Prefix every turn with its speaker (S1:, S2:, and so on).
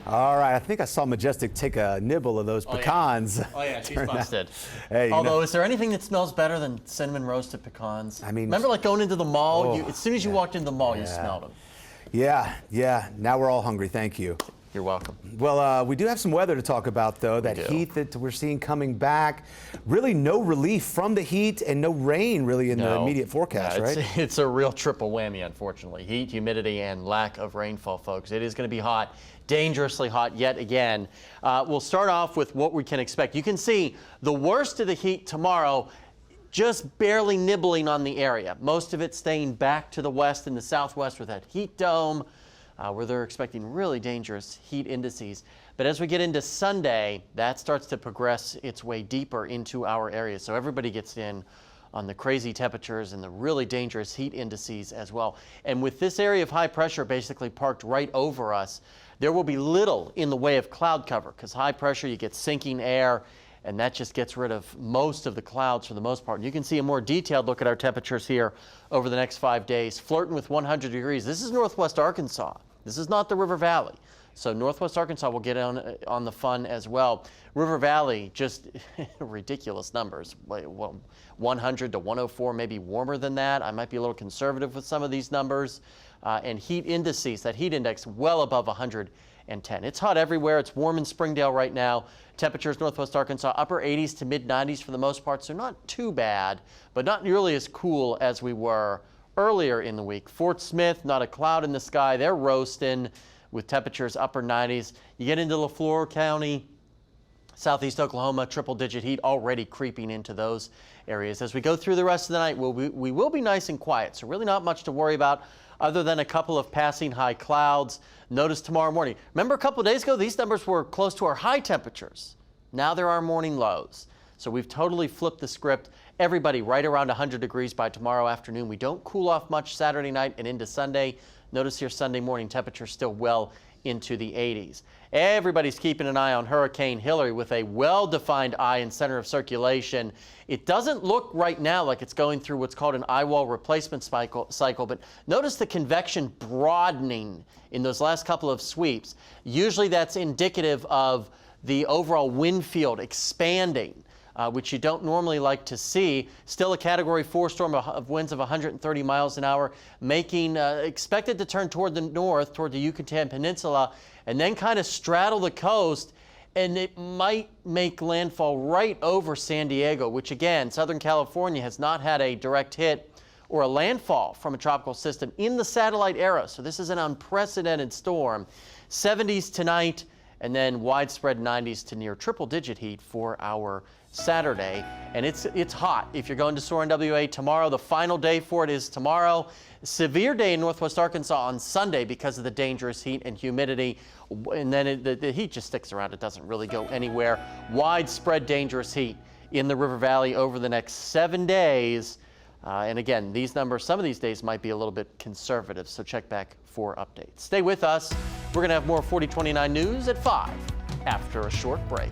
S1: All right, I think I saw Majestic take a nibble of those pecans.
S2: Oh yeah, she's busted.
S1: Hey,
S2: Although, is there anything that smells better than cinnamon roasted pecans?
S1: I mean,
S2: remember like going into the mall? As soon as you walked into the mall, you smelled them.
S1: Yeah. Now we're all hungry. Thank you.
S2: You're welcome.
S1: Well, we do have some weather to talk about, though. That heat that we're seeing coming back. Really no relief from the heat and no rain really in the immediate forecast, right?
S2: It's a real triple whammy, unfortunately. Heat, humidity, and lack of rainfall, folks. It is going to be hot, dangerously hot yet again. We'll start off with what we can expect. You can see the worst of the heat tomorrow, just barely nibbling on the area. Most of it staying back to the west and the southwest with that heat dome, where they're expecting really dangerous heat indices. But as we get into Sunday, that starts to progress its way deeper into our area. So everybody gets in on the crazy temperatures and the really dangerous heat indices as well. And with this area of high pressure basically parked right over us, there will be little in the way of cloud cover, because high pressure, you get sinking air, and that just gets rid of most of the clouds for the most part. And you can see a more detailed look at our temperatures here over the next 5 days, flirting with 100 degrees. This is northwest Arkansas. This is not the River Valley. So northwest Arkansas will get on the fun as well. River Valley, just ridiculous numbers. Well, 100 to 104, maybe warmer than that. I might be a little conservative with some of these numbers. And heat indices, that heat index well above 110. It's hot everywhere. It's warm in Springdale right now. Temperatures northwest Arkansas, upper 80s to mid 90s for the most part. So not too bad, but not nearly as cool as we were earlier in the week. Fort Smith, not a cloud in the sky. They're roasting with temperatures upper 90s. You get into LaFleur County, southeast Oklahoma, triple-digit heat already creeping into those areas. As we go through the rest of the night, we will be nice and quiet, so really not much to worry about other than a couple of passing high clouds. Notice tomorrow morning. Remember a couple of days ago, these numbers were close to our high temperatures. Now there are morning lows. So we've totally flipped the script. Everybody right around 100 degrees by tomorrow afternoon. We don't cool off much Saturday night and into Sunday. Notice here Sunday morning temperatures still well into the 80s. Everybody's keeping an eye on Hurricane Hillary with a well-defined eye and center of circulation. It doesn't look right now like it's going through what's called an eye wall replacement cycle, but notice the convection broadening in those last couple of sweeps. Usually that's indicative of the overall wind field expanding, which you don't normally like to see. Still a Category 4 storm of winds of 130 miles an hour, making expected to turn toward the north, toward the Yucatan Peninsula, and then kind of straddle the coast, and it might make landfall right over San Diego, which again, Southern California has not had a direct hit or a landfall from a tropical system in the satellite era. So this is an unprecedented storm. 70s tonight, and then widespread 90s to near triple-digit heat for our Saturday. And it's hot. If you're going to Suhr NWA tomorrow, the final day for it is tomorrow. Severe day in northwest Arkansas on Sunday because of the dangerous heat and humidity. And then the heat just sticks around. It doesn't really go anywhere. Widespread dangerous heat in the River Valley over the next 7 days. And again, these numbers, some of these days might be a little bit conservative, so check back for updates. Stay with us. We're going to have more 4029 news at 5 after a short break.